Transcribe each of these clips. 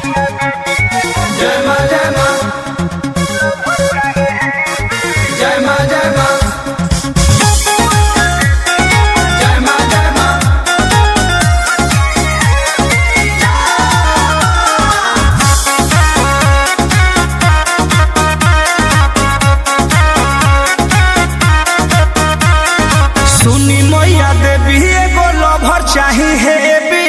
जय मां जय मां जय मां जय मां जय मां जय मां। सुनी मैया देवी एगो लवर चाही हेबी।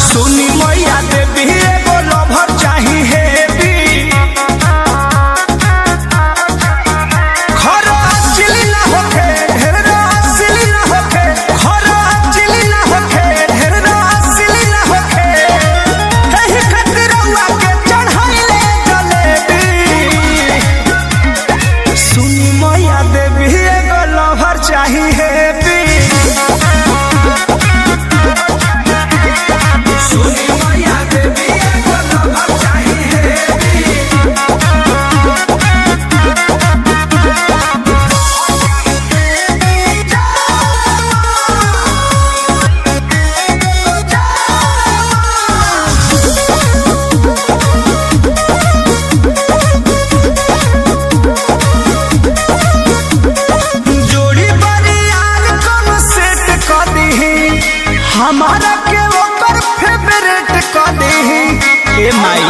सुनी मैया देवी एगो लवर चाही हेबी। खरा चिली ना होखे ढेर रसिली ना होखे। खरा चिली ना होखे ढेर रसिली ना होखे। एही खातिर रउआ के चढ़ाइले जलेबी। सुनी मैया देवी एगो लवर चाही हेबी। सुनी मैया देवी एगो लवर चाही हेबी। जोड़ी बरियार कम सेट कर दीही। हमारा के ओकर फेवरेट कर दीही। ए माई